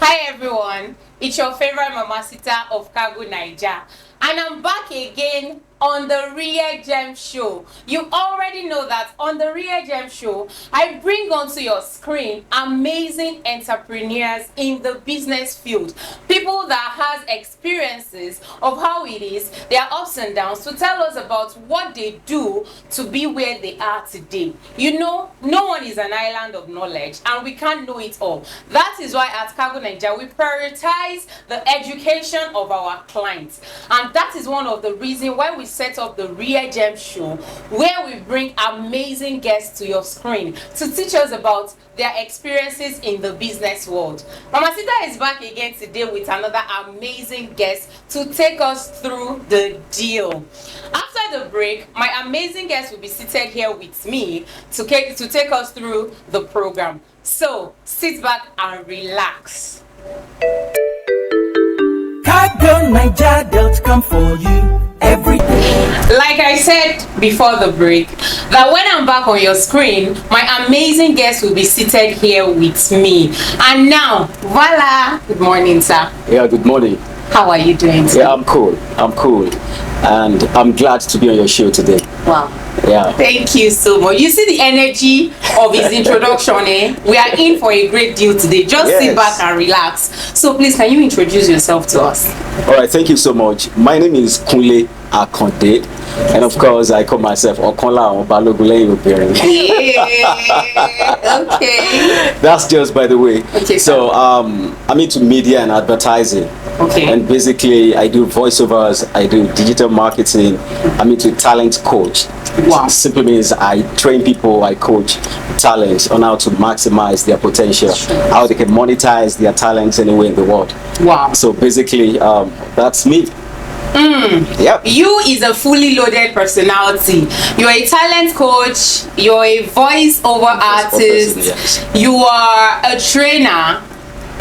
Hi everyone, it's your favorite Mamacita of Cargonaija, and I'm back again on the Real Gem Show. You already know that on the Real Gem Show, I bring onto your screen amazing entrepreneurs in the business field. People that has experiences of how it is, their ups and downs, to tell us about what they do to be where they are today. You know, no one is an island of knowledge and we can't know it all. That is why at Cargonaija we prioritize the education of our clients. And that is one of the reasons why we set up the Real Gem Show, where we bring amazing guests to your screen to teach us about their experiences in the business world. Mamacita is back again today with another amazing guest to take us through the deal. After the break, my amazing guest will be seated here with me to take us through the program. So sit back and relax. Cargonaija.com for you every day. Like I said before the break, that when I'm back on your screen, my amazing guest will be seated here with me. And now, voila! Good morning, sir. Yeah, good morning. How are you doing today? Yeah, I'm cool. And I'm glad to be on your show today. Wow. Yeah. Thank you so much. You see the energy of his introduction, eh? We are in for a great deal today. Just sit back and relax. So please, can you introduce yourself to us? All right, thank you so much. My name is Kunle Akande. And of course, I call myself Okonla or Balogule Obìnrin. Yeah. Okay. That's just by the way. Okay. So I'm into media and advertising. Okay. And basically, I do voiceovers, I do digital marketing. I'm into talent coach. Wow. Simply means I train people, I coach talent on how to maximize their potential, how they can monetize their talents anywhere in the world. Wow. So basically, that's me. Yep. You is a fully loaded personality. You're a talent coach, you're a voice-over artist, yes. You are a trainer.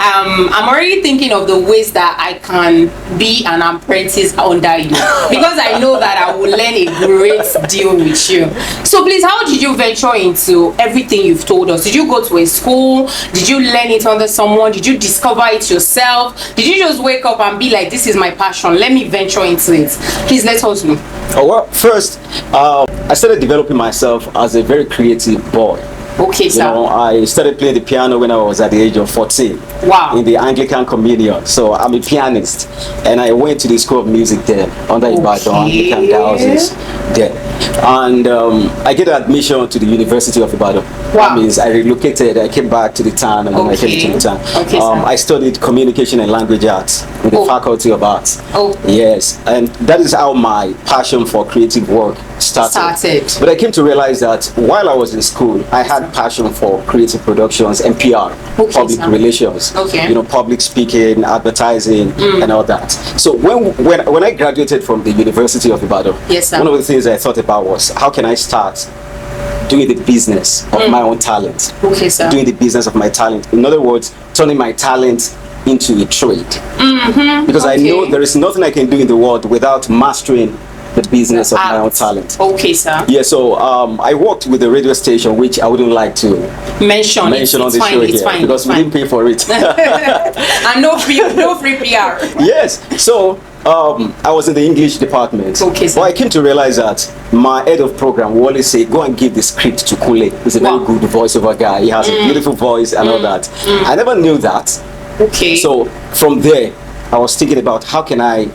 I'm already thinking of the ways that I can be an apprentice under you, because I know that I will learn a great deal with you. So please, how did you venture into everything you've told us? Did you go to a school? Did you learn it under someone? Did you discover it yourself? Did you just wake up and be like, this is my passion, let me venture into it? Please let us know. Oh, well, first, I started developing myself as a very creative boy. Okay, sir. You know, I started playing the piano when I was at the age of 14. Wow. In the Anglican Communion. So I'm a pianist. And I went to the School of Music there, under Ibadan Anglican Diocese there. And I get admission to the University of Ibadan. Wow. That means I relocated, I came back to the town, and then I came to the town. Okay, I studied communication and language arts in the Faculty of Arts. Oh. Yes. And that is how my passion for creative work started. But I came to realize that while I was in school, I had passion for creative productions and PR, public relations, you know, public speaking, advertising, and all that. So when I graduated from the University of Ibadan, yes, sir, one of the things I thought about was, how can I start doing the business of my own talent? Okay, sir. Doing the business of my talent. In other words, turning my talent into a trade. Because I know there is nothing I can do in the world without mastering the business of my own talent. Okay, sir. Yeah, so I worked with a radio station which I wouldn't like to mention on the show here, because we didn't pay for it. And no free PR. Yes, so I was in the English department. Okay, sir. But I came to realize that my head of program will always say, go and give the script to Kunle. He's a very good voiceover guy. He has a beautiful voice and all that. I never knew that. Okay. So from there, I was thinking about how can I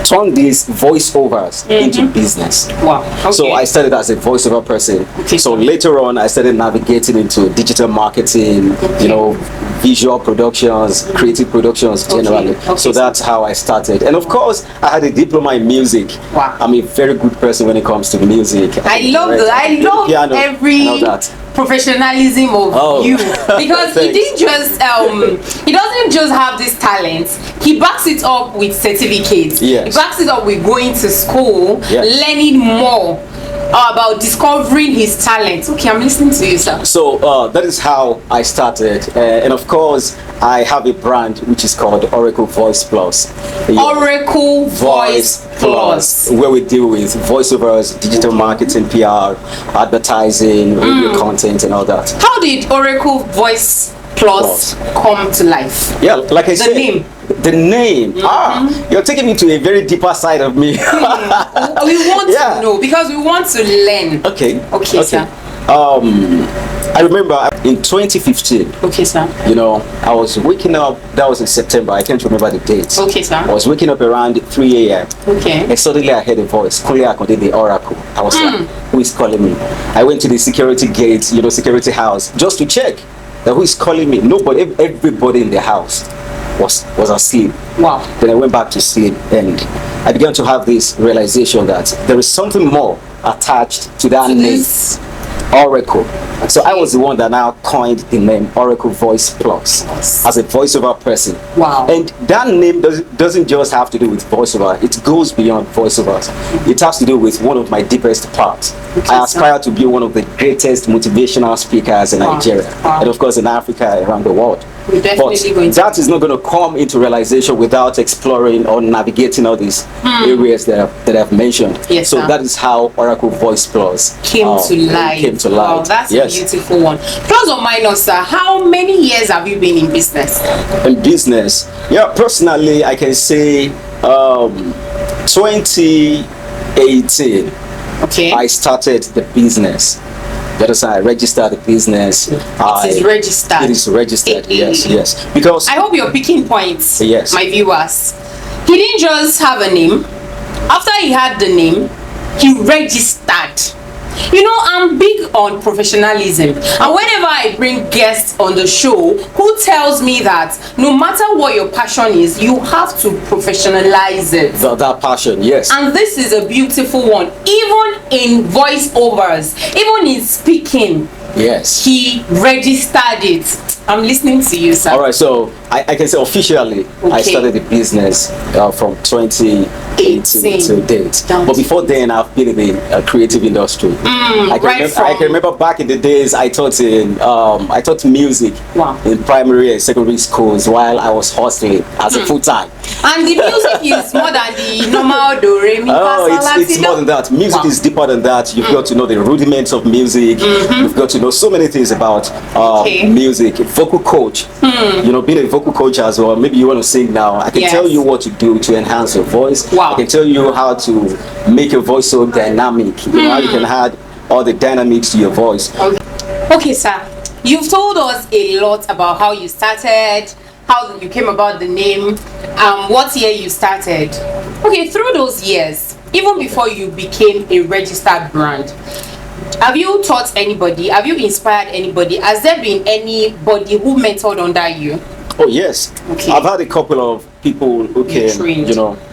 turn these voiceovers into business. Wow. Okay. So I started as a voiceover person. Okay. So later on, I started navigating into digital marketing, you know, visual productions, creative productions generally. So that's how I started. And of course, I had a diploma in music. Wow. I'm a very good person when it comes to music. I love every professionalism of you, because he didn't just he doesn't just have this talent, he backs it up with certificates. Yes. He backs it up with going to school, learning more about discovering his talent. Okay, I'm listening to you, sir. So that is how I started, and of course I have a brand which is called Oracle Voice Plus. Oracle Voice Plus, where we deal with voiceovers, digital marketing, PR, advertising, radio content, and all that. How did Oracle Voice plus come to life. Yeah, like I said, name. The name. You're taking me to a very deeper side of me. We want to know because we want to learn. Okay, sir. I remember in 2015. Okay, sir. You know, I was waking up. That was in September. I can't remember the date. Okay, sir. I was waking up around 3 a.m. Okay. And suddenly I heard a voice. Kunle Akande, the oracle. I was like, who is calling me? I went to the security gate, security house, just to check that who is calling me. Nobody, everybody in the house was asleep. Wow. Then I went back to sleep, and I began to have this realization that there is something more attached to that name, Oracle. So I was the one that now coined the name Oracle Voice Plus as a voiceover person. Wow. And that name doesn't just have to do with voiceover. It goes beyond voiceovers. It has to do with one of my deepest parts. I aspire to be one of the greatest motivational speakers in Nigeria, and of course in Africa, around the world. We're definitely going to. That is not going to come into realization without exploring or navigating all these areas that I've mentioned. Yes, so that is how Oracle Voice Plus came to light. Wow, that's a beautiful one. Plus or minus, sir, how many years have you been in business? In business, personally, I can say 2018. Okay. I started the business. The other side, I registered the business. It is registered. It is registered. Yes. Because I hope you're picking points. Yes. My viewers. He didn't just have a name. After he had the name, he registered. I'm big on professionalism, and whenever I bring guests on the show who tells me that no matter what your passion is, you have to professionalize it. That passion, yes. And this is a beautiful one. Even in voiceovers, even in speaking, yes, he registered it. I'm listening to you, sir. All right, so I can say officially, I started the business from 2018 to date. But before then, I've been in the creative industry. I can remember back in the days, I taught music in primary and secondary schools while I was hustling as a full-time. And the music is more than the normal do, re, mi, fa, sol, it's more than that. Music is deeper than that. You've got to know the rudiments of music. You've got to know so many things about music. Vocal coach, being a vocal coach as well. Maybe you want to sing now. I can tell you what to do to enhance your voice. I can tell you how to make your voice so dynamic. How you can add all the dynamics to your voice. Okay, sir. You've told us a lot about how you started, how you came about the name, what year you started. Okay, through those years, even before you became a registered brand, have you taught anybody? Have you inspired anybody? Has there been anybody who mentored under you? Oh yes. Okay. I've had a couple of people who came,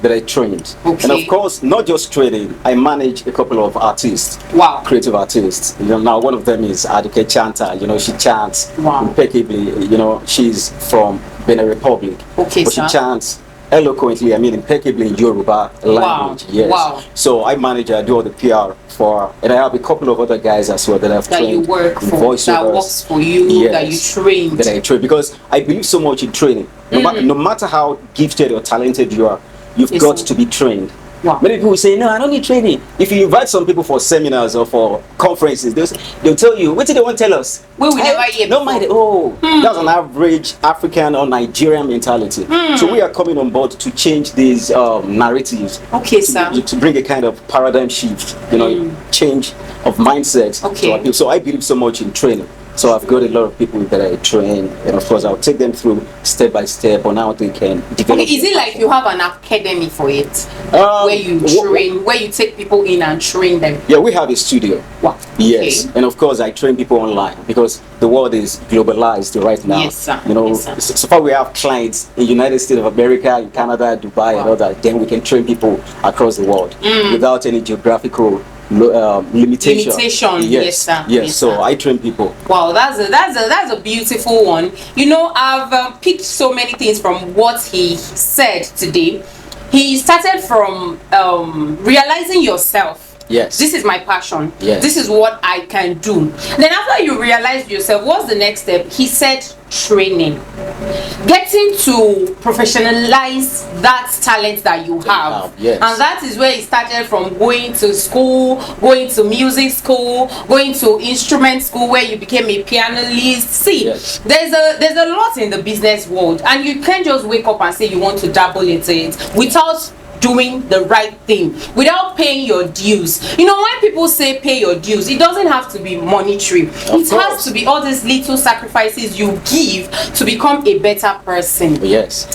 that I trained. Okay. And of course, not just training, I manage a couple of artists. Wow. Creative artists. Now one of them is Aduke Chanta. She chants impeccably. She's from Benin Republic. Okay, but she chants eloquently, impeccably in Yoruba language. Yes. Wow. So I manage, I do all the PR for her, and I have a couple of other guys as well that I've trained. That you work for, voiceovers, that works for you, that you train. That I train, because I believe so much in training. No matter how gifted or talented you are, you've got to be trained. Wow. Many people say, no, I don't need training. If you invite some people for seminars or for conferences, they'll tell you, what did they want to tell us? We will never hear no mind. That's an average African or Nigerian mentality. So we are coming on board to change these narratives. Okay, sir. To bring a kind of paradigm shift, change of mindset. Okay. So I believe so much in training. So I've got a lot of people that I train, and of course I'll take them through step by step on how they can develop. Okay, is it like you have an academy for it, where you train, where you take people in and train them? Yeah, we have a studio. Wow. Yes, and of course I train people online because the world is globalized right now. Yes, sir. So far we have clients in United States of America, in Canada, Dubai, and all that. Then we can train people across the world without any geographical limitation. Yes, sir. Yes, so I train people. Wow, that's a beautiful one. I've picked so many things from what he said today. He started from realizing yourself. Yes. This is my passion. Yes. This is what I can do. Then after you realized yourself, what's the next step? He said training. Getting to professionalize that talent that you have. Yes. And that is where it started, from going to school, going to music school, going to instrument school where you became a pianist. See, yes. there's a lot in the business world, and you can't just wake up and say you want to dabble into it without doing the right thing, without paying your dues. You know, when people say pay your dues, it doesn't have to be monetary. It has to be all these little sacrifices you give to become a better person. Yes.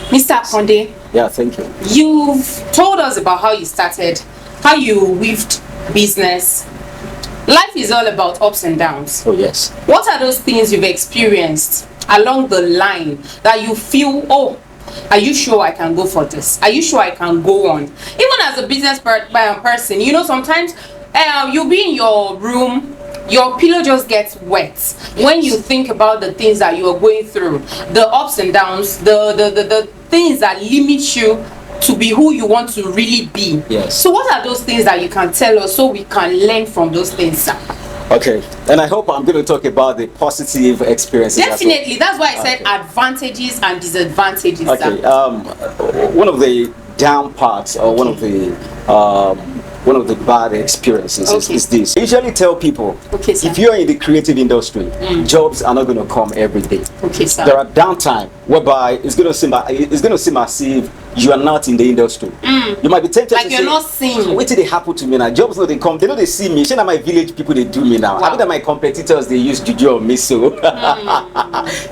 Mr. Akande, yeah, thank you. You've told us about how you started, how you weaved business. Life is all about ups and downs. Oh yes. What are those things you've experienced along the line that you feel, oh, are you sure I can go for this? Are you sure I can go on? Even as a business person, you know, sometimes you'll be in your room, your pillow just gets wet when you think about the things that you are going through, the ups and downs, the things that limit you to be who you want to really be. Yes. So what are those things that you can tell us so we can learn from those things, sir? Okay, and I hope I'm going to talk about the positive experiences. Definitely, that's why I said advantages and disadvantages. Okay, one of the down parts, or one of the bad experiences is this. I usually tell people, if you're in the creative industry, jobs are not going to come every day. Okay, sir. There are downtime whereby it's going to seem as if you are not in the industry. You might be tempted like to you're say, not seeing. wait till they happen to me now. Jobs know they come. They know they see me. Share that my village people they do me now. Wow. I mean that my competitors they use juju on me, so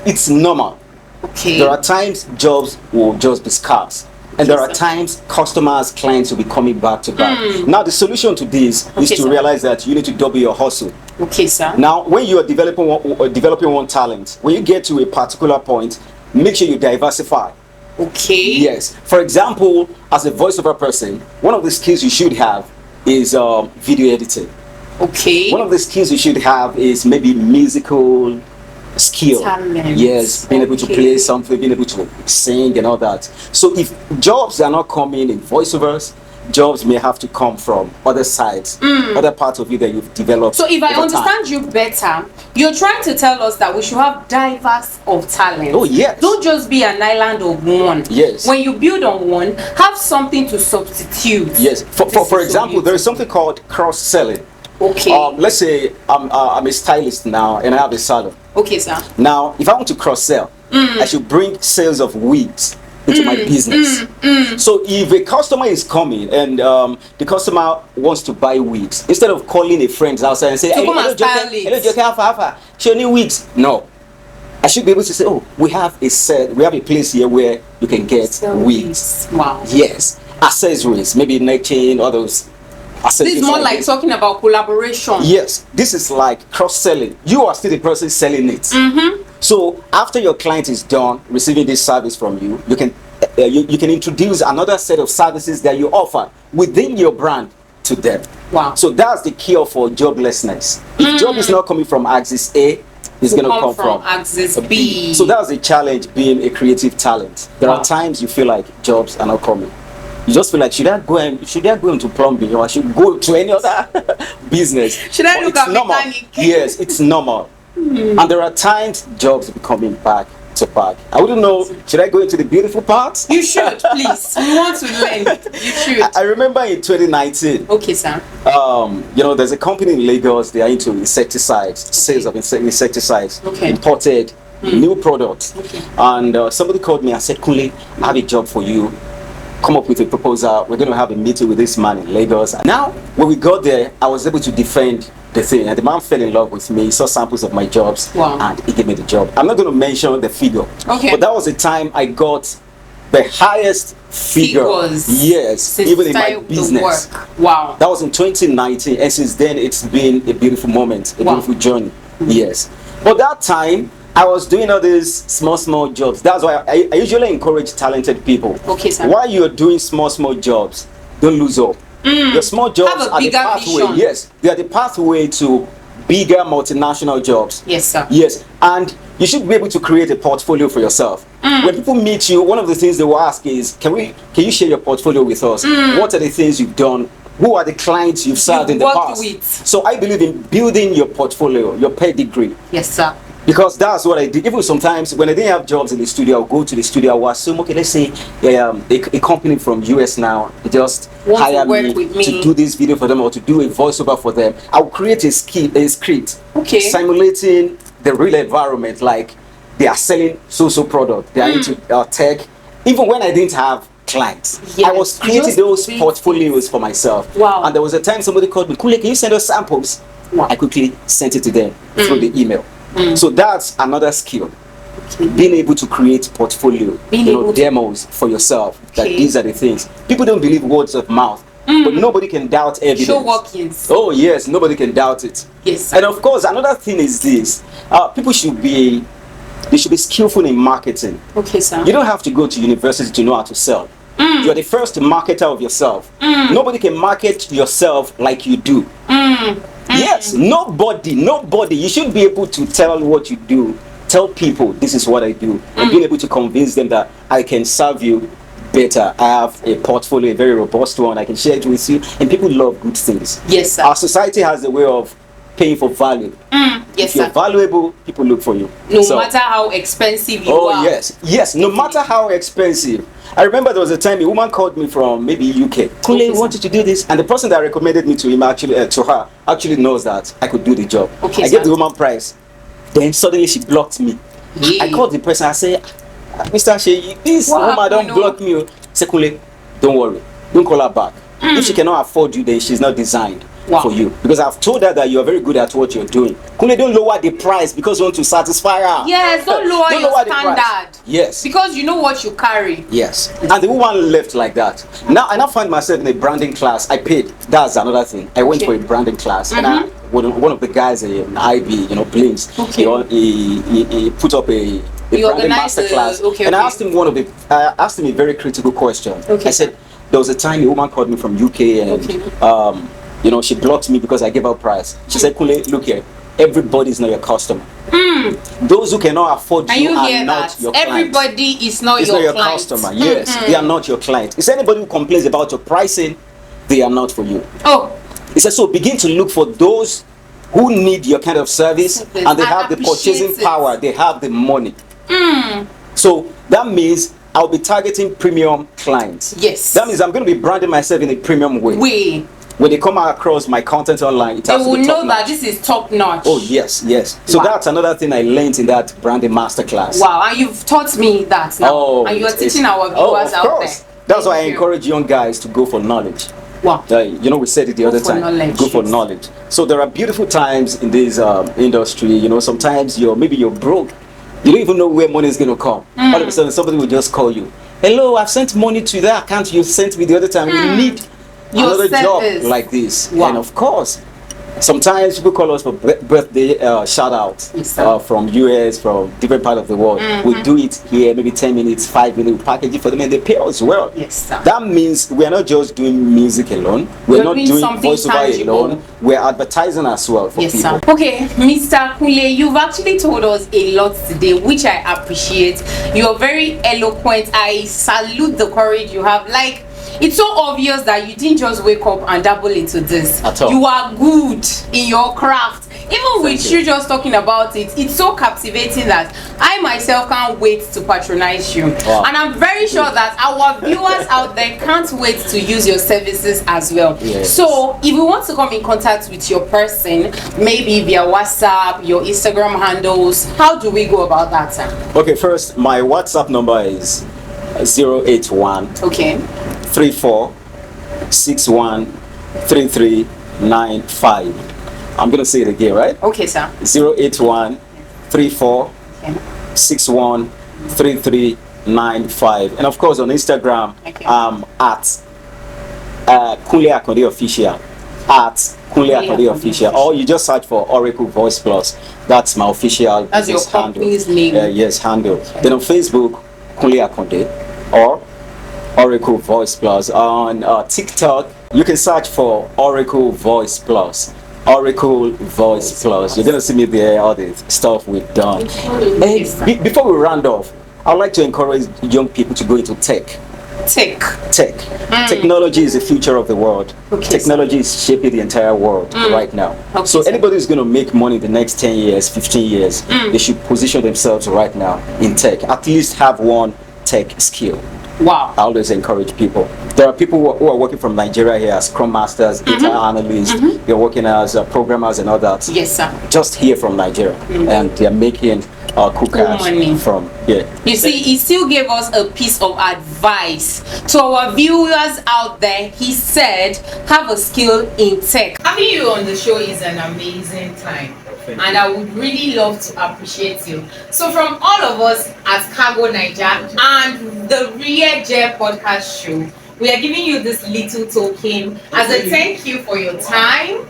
it's normal. Okay. There are times jobs will just be scarce. And there are times customers, clients will be coming back to back. Now the solution to this is to realize that you need to double your hustle. Okay, sir. Now when you are developing one talent, when you get to a particular point, make sure you diversify. Okay. Yes. For example, as a voiceover person, one of the skills you should have is video editing. Okay. One of the skills you should have is maybe musical skill. Talent. Yes, being able to play something, being able to sing and all that. So if jobs are not coming in voiceovers, jobs may have to come from other sides, other parts of you that you've developed. So if I over understand time. you better, you're trying to tell us that we should have diverse of talent. Oh yes. Don't just be an island of one. Yes. When you build on one, have something to substitute. Yes. For example, there is something called cross-selling. Okay. Let's say I'm a stylist now and I have a salon. Okay, sir. Now, if I want to cross-sell, I should bring sales of wigs into my business. So if a customer is coming and the customer wants to buy wigs, instead of calling a friend outside and say, hello, Joker, show me wigs. No. I should be able to say, oh, we have a place here where you can get wigs. Wow. Yes. Accessories, maybe neck chain, all those. This is more like talking about collaboration. Yes, this is like cross-selling. You are still the person selling it. So after your client is done receiving this service from you, you can introduce another set of services that you offer within your brand to them. Wow. So that's the cure for joblessness. If job is not coming from axis A, it's going to come from axis B. So that's the challenge being a creative talent. There are times you feel like jobs are not coming. You just feel like, should I go into plumbing, or I should go to any other business? Should I look at mechanic? Yes, it's normal. And there are times jobs will be coming back to back. I wouldn't know, should I go into the beautiful parts? You should, please. We want to learn. You should. I remember in 2019. Okay, sir. You know, there's a company in Lagos, they are into insecticides, sales of insecticides, imported new products. And somebody called me and said, Kunle, I have a job for you. Come up with a proposal. We're going to have a meeting with this man in Lagos. Now, when we got there, I was able to defend the thing, and the man fell in love with me. He saw samples of my jobs, and he gave me the job. I'm not going to mention the figure, but that was the time I got the highest figure. Yes, even in my business. Wow. That was in 2019, and since then it's been a beautiful moment, a beautiful journey. Yes, but that time I was doing all these small jobs. That's why I usually encourage talented people. Okay, sir. While you're doing small jobs, don't lose hope. The small jobs are the pathway. Vision. Yes, they are the pathway to bigger multinational jobs. Yes, sir. Yes, and you should be able to create a portfolio for yourself. When people meet you, one of the things they will ask is, can you share your portfolio with us? What are the things you've done? Who are the clients you've served in the past? So I believe in building your portfolio, your pedigree. Yes, sir. Because that's what I did. Even sometimes when I didn't have jobs in the studio, I'll go to the studio. I will assume, okay, let's say a company from US now, they just hire me to do this video for them or to do a voiceover for them. I'll create a script, simulating the real environment, like they are selling so product. They are into tech. Even when I didn't have clients, I was creating those portfolios for myself. Wow. And there was a time somebody called me, Kunle, can you send us samples? Wow. I quickly sent it to them through the email. So that's another skill. Being able to create portfolio, demos for yourself. That these are the things. People don't believe words of mouth, but nobody can doubt evidence. Show workings. Oh yes, nobody can doubt it. Yes, sir. And of course, another thing is this: people should be skillful in marketing. Okay, sir. You don't have to go to university to know how to sell. You're the first marketer of yourself. Nobody can market yourself like you do. Yes, nobody. You should be able to tell what you do. Tell people this is what I do, and being able to convince them that I can serve you better. I have a portfolio, a very robust one. I can share it with you, and people love good things. Yes, sir. Our society has a way of paying for value. Yes, if you're valuable, people look for you. No matter how expensive you are. Oh yes, no matter how expensive. I remember there was a time a woman called me from maybe UK. Kunle wanted to do this, and the person that recommended me to him to her actually knows that I could do the job. I gave the woman price. Then suddenly she blocked me. I called the person. I said, Mr. Shey, this woman don't block me. Say, Kunle, don't worry, don't call her back. If she cannot afford you, then she's not designed for you. Because I've told her that you're very good at what you're doing. Kunle, don't lower the price because you want to satisfy her. Yes, don't lower your standard. Yes. Because you know what you carry. Yes. And the woman left like that. Now I find myself in a branding class. I paid. That's another thing. I went for a branding class, and one of the guys in IB, Blames, he put up a branding master class, and I asked him a very critical question. I said, there was a time a woman called me from UK, and she blocked me because I gave her price. She said, Kunle, look here, everybody is not your customer. Those who cannot afford you are not your client. Everybody is not your customer. Yes, they are not your client. It's anybody who complains about your pricing, they are not for you. He said, so begin to look for those who need your kind of service, and they have the purchasing power, they have the money. So that means I'll be targeting premium clients. Yes. That means I'm going to be branding myself in a premium way. When they come across my content online, it has to be top notch. They will know that this is top notch. Oh yes. So that's another thing I learned in that branding masterclass. Wow, and you've taught me that now, and you are teaching our viewers out there. That's why I encourage young guys to go for knowledge. Wow. We said it the other time. Go for knowledge. So there are beautiful times in this industry. Sometimes maybe you're broke. You don't even know where money is going to come. All of a sudden, somebody will just call you. Hello, I've sent money to that account you sent me the other time. You need another job like this. And of course, sometimes people call us for birthday shout outs from US, from different part of the world. We do it here, maybe 10 minutes, 5 minutes, we package it for them, and they pay us well. Yes, sir. That means we are not just doing music alone. We're not doing voiceover alone. We're advertising as well for people. Sir. Okay, Mr. Kunle, you've actually told us a lot today, which I appreciate. You're very eloquent. I salute the courage you have. It's so obvious that you didn't just wake up and dabble into this. At all. You are good in your craft. Even with you just talking about it, it's so captivating that I myself can't wait to patronize you. Wow. And I'm very sure that our viewers out there can't wait to use your services as well. Yes. So if you want to come in contact with your person, maybe via WhatsApp, your Instagram handles, how do we go about that, sir? Okay, first, my WhatsApp number is 081 34 61 3395. I'm gonna say it again, right? Okay, sir. 081 34 61 3395. And of course on Instagram, at Kunle Akande Official. At Kunle Akande Official. Or you just search for Oracle Voice Plus. That's my official That's your company's name. Yes, handle. Okay. Then on Facebook, Kunle Akande, or Oracle Voice Plus. On TikTok, you can search for Oracle Voice Plus. Oracle Voice Plus. You're gonna see me there, all the stuff we've done. And before we round off, I'd like to encourage young people to go into tech. Tech. Technology is the future of the world. Technology is shaping the entire world right now. So anybody who's going to make money in the next 10 years, 15 years, they should position themselves right now in tech. At least have one tech skill. Wow. I always encourage people. There are people who are working from Nigeria here as Scrum Masters, data analysts, they're working as programmers and all that. Yes, sir. Just here from Nigeria. And they're making cool cash from here. You see, he still gave us a piece of advice to our viewers out there. He said, have a skill in tech. Having you on the show is an amazing time. And I would really love to appreciate you. So from all of us at Cargonaija and the Real Gem podcast show, we are giving you this little token as a thank you for your time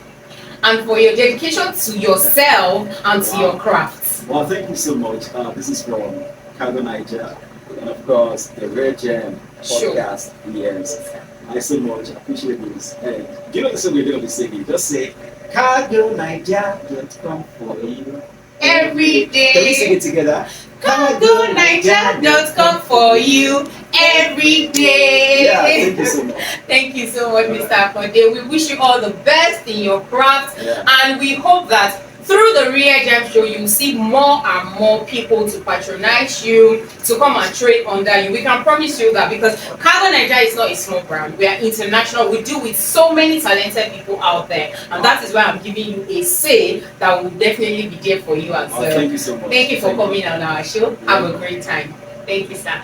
and for your dedication to yourself and to your craft. Well, thank you so much. This is from Cargonaija and of course the Real Gem podcast. Yes, I so much appreciate this. And you know the song we're doing this singing. Just say Cargonaija.com for you every day. Can we sing it together? Cargonaija.com for you every day. Yeah, thank you so much. Thank you so much, Mr. Akande. We wish you all the best in your craft, and we hope that through the Real Gem show, you see more and more people to patronize you, to come and trade under you. We can promise you that because Cargonaija is not a small brand. We are international. We deal with so many talented people out there. And that is why I'm giving you a say that will definitely be there for you as well. Thank you so much. Thank you for coming on our show. Have a great time. Thank you, sir.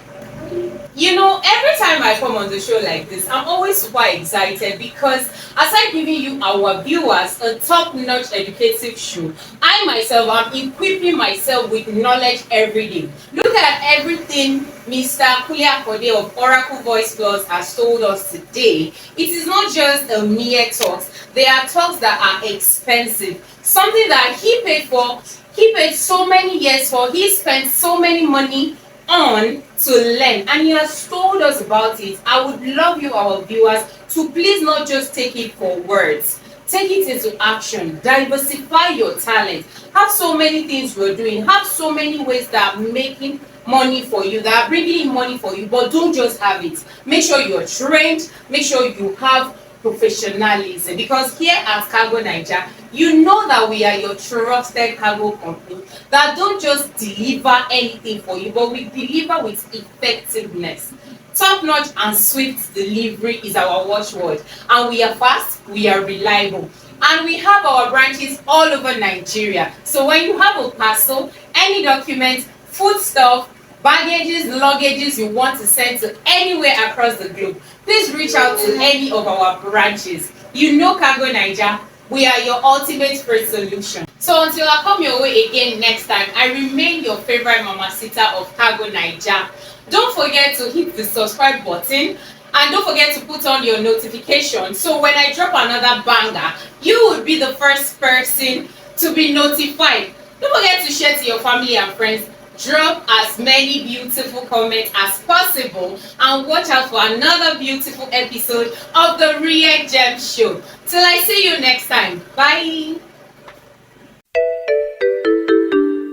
You know, every time I come on the show like this, I'm always super excited because aside giving you, our viewers, a top-notch educative show, I myself am equipping myself with knowledge every day. Look at everything Mr. Kunle Akande of Oracle Voice Plus has told us today. It is not just a mere talks. They are talks that are expensive. Something that he paid for, he paid so many years for, he spent so many money on to learn, and he has told us about it. I would love you, our viewers, to please not just take it for words. Take it into action. Diversify your talent. Have so many things you're doing. Have so many ways that are making money for you, that are bringing in money for you, but don't just have it. Make sure you're trained. Make sure you have professionalism, because here at Cargonaija, you know that we are your trusted cargo company that don't just deliver anything for you, but we deliver with effectiveness. Top-notch and swift delivery is our watchword, and we are fast, we are reliable, and we have our branches all over Nigeria. So when you have a parcel, any document, foodstuff, baggages, luggages you want to send to anywhere across the globe, please reach out to any of our branches. You know Cargonaija, we are your ultimate freight solution. So until I come your way again next time, I remain your favorite mamacita of Cargonaija. Don't forget to hit the subscribe button, and don't forget to put on your notifications, so when I drop another banger, you will be the first person to be notified. Don't forget to share to your family and friends. Drop as many beautiful comments as possible, and watch out for another beautiful episode of the Real Gem Show. Till I see you next time. Bye.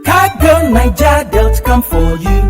Cargonaija.com for you